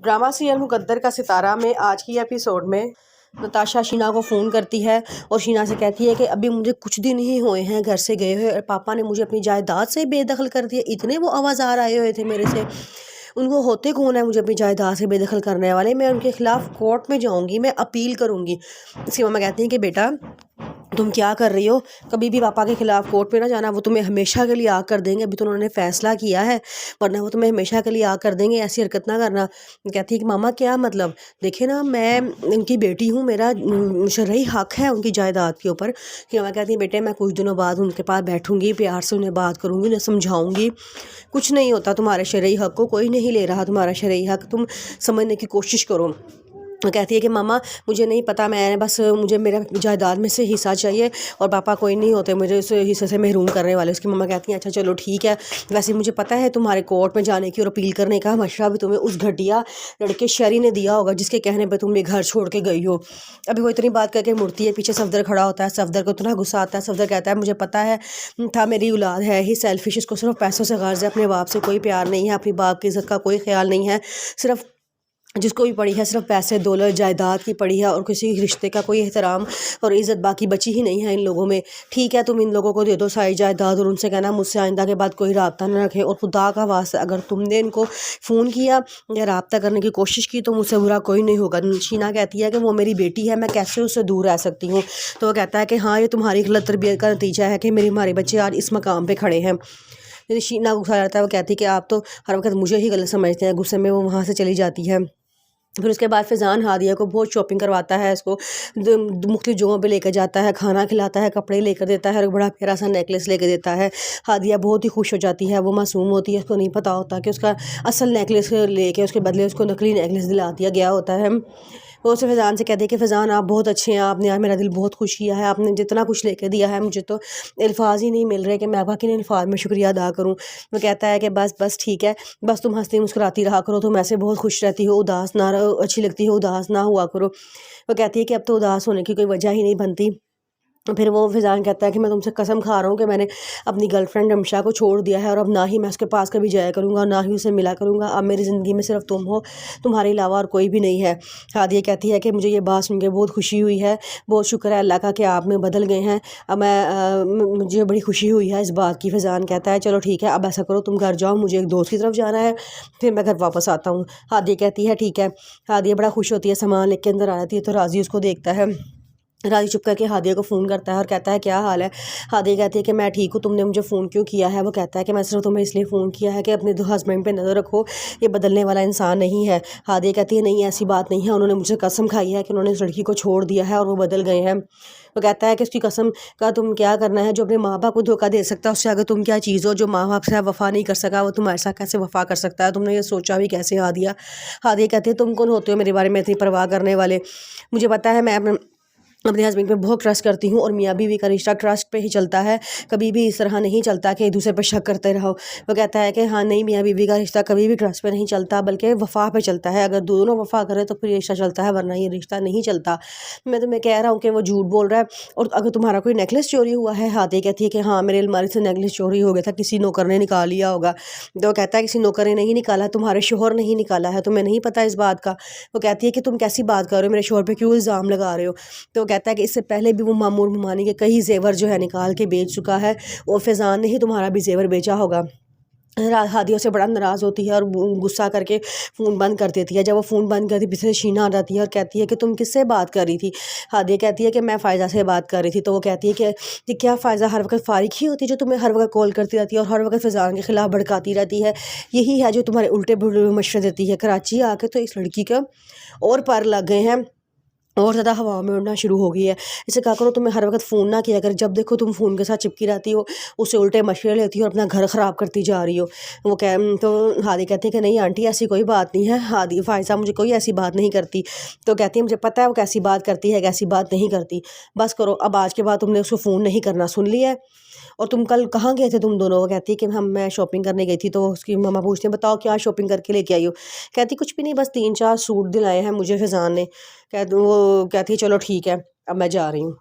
Drama serial مقدر کا ستارہ میں آج کی ایپیسوڈ میں نتاشا شینا کو فون کرتی ہے اور شینا سے کہتی ہے کہ ابھی مجھے کچھ دن ہی ہوئے ہیں گھر سے گئے ہوئے اور پاپا نے مجھے اپنی جائیداد سے بے دخل کر دیا. اتنے وہ آوازار آئے ہوئے تھے میرے سے. ان کو ہوتے کون ہے مجھے اپنی جائیداد سے بے دخل کرنے والے. میں ان کے خلاف کورٹ میں جاؤں گی, میں اپیل کروں گی. اس کی ماما کہتی ہیں کہ بیٹا تم کیا کر رہی ہو, کبھی بھی پاپا کے خلاف کورٹ پہ نہ جانا, وہ تمہیں ہمیشہ کے لیے آگ کر دیں گے. ابھی تو انہوں نے فیصلہ کیا ہے ورنہ وہ تمہیں ہمیشہ کے لیے آگ کر دیں گے, ایسی حرکت نہ کرنا. کہتی ہے کہ ماما کیا مطلب, دیکھیں نا میں ان کی بیٹی ہوں, میرا شرعی حق ہے ان کی جائیداد کے اوپر. کہ ماما کہتی ہیں بیٹے میں کچھ دنوں بعد ان کے پاس بیٹھوں گی, پیار سے انہیں بات کروں گی, انہیں سمجھاؤں گی. کچھ نہیں ہوتا تمہارے شرعی حق کو, کوئی نہیں لے رہا تمہارا شرعی حق, تم سمجھنے کی کوشش کرو. کہتی ہے کہ ماما مجھے نہیں پتہ, میں بس مجھے میرا جائیداد میں سے حصہ چاہیے اور پاپا کوئی نہیں ہوتے مجھے اس حصے سے محروم کرنے والے. اس کی ماما کہتی ہیں اچھا چلو ٹھیک ہے, ویسے مجھے پتہ ہے تمہارے کورٹ میں جانے کی اور اپیل کرنے کا مشورہ بھی تمہیں اس گھٹیا لڑکے شری نے دیا ہوگا جس کے کہنے پہ تم یہ گھر چھوڑ کے گئی ہو. ابھی وہ اتنی بات کر کے مڑتی ہے, پیچھے صفدر کھڑا ہوتا ہے. صفدر کو اتنا غصہ آتا ہے. صفدر کہتا ہے مجھے پتہ ہے تھا میری اولاد ہے ہی سیلفش, اس کو صرف پیسوں سے غرض ہے, اپنے باپ سے کوئی پیار نہیں ہے, اپنی باپ کی عزت کا کوئی خیال نہیں ہے, صرف جس کو بھی پڑی ہے صرف پیسے دولت جائیداد کی پڑی ہے اور کسی رشتے کا کوئی احترام اور عزت باقی بچی ہی نہیں ہے ان لوگوں میں. ٹھیک ہے تم ان لوگوں کو دے دو ساری جائیداد اور ان سے کہنا مجھ سے آئندہ کے بعد کوئی رابطہ نہ رکھے, اور خدا کا واسطہ اگر تم نے ان کو فون کیا یا رابطہ کرنے کی کوشش کی تو مجھ سے برا کوئی نہیں ہوگا. شینا کہتی ہے کہ وہ میری بیٹی ہے, میں کیسے اس سے دور رہ سکتی ہوں. تو وہ کہتا ہے کہ ہاں یہ تمہاری غلط تربیت کا نتیجہ ہے کہ ہمارے بچے آج اس مقام پہ کھڑے ہیں. شینا غصہ آتا ہے, وہ کہتی ہے کہ آپ تو ہر وقت مجھے ہی غلط سمجھتے ہیں. غصے میں وہ وہاں سے چلی جاتی ہے. پھر اس کے بعد فیضان ہادیہ کو بہت شاپنگ کرواتا ہے, اس کو مختلف جگہوں پہ لے کے جاتا ہے, کھانا کھلاتا ہے, کپڑے لے کر دیتا ہے اور بڑا پیارا سا نیکلس لے کے دیتا ہے. ہادیہ بہت ہی خوش ہو جاتی ہے, وہ معصوم ہوتی ہے, اس کو نہیں پتہ ہوتا کہ اس کا اصل نیکلس لے کے اس کے بدلے اس کو نقلی نیکلس دلا دیا گیا ہوتا ہے. وہ اسے فیضان سے کہتے ہیں کہ فیضان آپ بہت اچھے ہیں, آپ نے میرا دل بہت خوش کیا ہے, آپ نے جتنا کچھ لے کے دیا ہے مجھے تو الفاظ ہی نہیں مل رہے کہ میں آپ کا کن الفاظ میں شکریہ ادا کروں. وہ کہتا ہے کہ بس ٹھیک ہے, بس تم ہنستی مسکراتی رہا کرو, تم ایسے بہت خوش رہتی ہو, اداس نہ اچھی لگتی ہو, اداس نہ ہوا کرو. وہ کہتی ہے کہ اب تو اداس ہونے کی کوئی وجہ ہی نہیں بنتی. پھر وہ فیضان کہتا ہے کہ میں تم سے قسم کھا رہا ہوں کہ میں نے اپنی گرل فرینڈ رمشا کو چھوڑ دیا ہے اور اب نہ ہی میں اس کے پاس کبھی جایا کروں گا, نہ ہی اسے ملا کروں گا. اب میری زندگی میں صرف تم ہو, تمہارے علاوہ اور کوئی بھی نہیں ہے. ہادیہ کہتی ہے کہ مجھے یہ بات سن کے بہت خوشی ہوئی ہے, بہت شکر ہے اللہ کا کہ آپ میں بدل گئے ہیں. اب مجھے بڑی خوشی ہوئی ہے اس بات کی. فیضان کہتا ہے چلو ٹھیک ہے, اب ایسا کرو تم گھر جاؤ, مجھے ایک دوست کی طرف جانا ہے, پھر میں گھر واپس آتا ہوں. ہادیہ کہتی ہے ٹھیک ہے. ہادیہ بڑا خوش ہوتی ہے, سامان لے کے اندر آ جاتی ہے تو راضی اس کو دیکھتا ہے. راضی چپ کر کے ہادیہ کو فون کرتا ہے اور کہتا ہے کیا حال ہے. ہادیہ کہتی ہے کہ میں ٹھیک ہوں, تم نے مجھے فون کیوں کیا ہے. وہ کہتا ہے کہ میں صرف تمہیں اس لیے فون کیا ہے کہ اپنے ہسبینڈ پہ نظر رکھو, یہ بدلنے والا انسان نہیں ہے. ہادیہ کہتی ہے نہیں ایسی بات نہیں ہے, انہوں نے مجھے قسم کھائی ہے کہ انہوں نے اس لڑکی کو چھوڑ دیا ہے اور وہ بدل گئے ہیں. وہ کہتا ہے کہ اس کی قسم کا تم کیا کرنا ہے, جو اپنے ماں باپ کو دھوکہ دے سکتا ہے اس سے اگر تم کیا چیز ہو, جو ماں باپ سے وفا نہیں کر سکا وہ تمہارے ساتھ کیسے وفا کر سکتا ہے, تم نے یہ سوچا بھی کیسے. ہادیہ کہتی ہے تم کون ہوتے ہو میرے بارے میں اتنی پرواہ کرنے والے, مجھے پتہ ہے میں اپنے ہسبینڈ پہ بہت ٹرسٹ کرتی ہوں اور میاں بیوی کا رشتہ ٹرسٹ پہ ہی چلتا ہے, کبھی بھی اس طرح نہیں چلتا کہ ایک دوسرے پہ شک کرتے رہو. وہ کہتا ہے کہ ہاں نہیں, میاں بیوی کا رشتہ کبھی بھی ٹرسٹ پہ نہیں چلتا بلکہ وفا پہ چلتا ہے. اگر دونوں وفا کرے تو پھر یہ رشتہ چلتا ہے, ورنہ یہ رشتہ نہیں چلتا. میں تمہیں کہہ رہا ہوں کہ وہ جھوٹ بول رہا ہے. اور اگر تمہارا کوئی نیکلس چوری ہوا ہے, ہادیہ کہتی ہے کہ ہاں میرے الماری سے نیکلس چوری ہو گیا تھا, کسی نوکر نے نکال لیا ہوگا. تو وہ کہتا ہے کسی نوکر نے نہیں نکالا, تمہارے شوہر نہیں نکالا ہے, تمہیں نہیں پتہ اس بات کا. وہ کہتی ہے کہ تم کیسی بات کر رہے ہو, میرے شوہر پہ کیوں الزام لگا رہے ہو. تو وہ کہتا ہے کہ اس سے پہلے بھی وہ مامور ممانی کے کئی زیور جو ہے نکال کے بیچ چکا ہے, اور فیضان نے ہی تمہارا بھی زیور بیچا ہوگا. ہادیہ سے بڑا ناراض ہوتی ہے اور غصہ کر کے فون بند کر دیتی ہے. جب وہ فون بند کرتی پیچھے سے شینا آ جاتی ہے اور کہتی ہے کہ تم کس سے بات کر رہی تھی. ہادیہ کہتی ہے کہ میں فائزہ سے بات کر رہی تھی. تو وہ کہتی ہے کہ کیا فائزہ ہر وقت فارغ ہی ہوتی جو تمہیں ہر وقت کال کرتی رہتی ہے اور ہر وقت فیضان کے خلاف بھڑکاتی رہتی ہے, یہی ہے جو تمہارے الٹے مشورے دیتی ہے. کراچی آ کے تو اس لڑکی کا اور پر لگ گئے ہیں, اور زیادہ ہوا میں اڑنا شروع ہو گئی ہے. اسے کہا کرو تمہیں ہر وقت فون نہ کیا کر, جب دیکھو تم فون کے ساتھ چپکی رہتی ہو, اس سے الٹے مشورے لیتی ہو اور اپنا گھر خراب کرتی جا رہی ہو. وہ تو ہادیہ کہتے ہیں کہ نہیں آنٹی ایسی کوئی بات نہیں ہے, فائزہ مجھے کوئی ایسی بات نہیں کرتی. تو کہتی ہے مجھے پتہ ہے وہ کیسی بات کرتی ہے, کیسی بات نہیں کرتی, بس کرو اب آج کے بعد تم نے اس کو فون نہیں کرنا, سن لیا ہے. اور تم کل کہاں گئے تھے تم دونوں. وہ کہتی ہے کہ میں شاپنگ کرنے گئی تھی. تو اس کی ماما پوچھتے ہیں بتاؤ کیا شاپنگ کر کے لے کے آئی ہو. کہتی کچھ بھی نہیں, بس 3-4 سوٹ دلائے ہیں مجھے فیضان نے. وہ کہتی ہے چلو ٹھیک ہے اب میں جا رہی ہوں.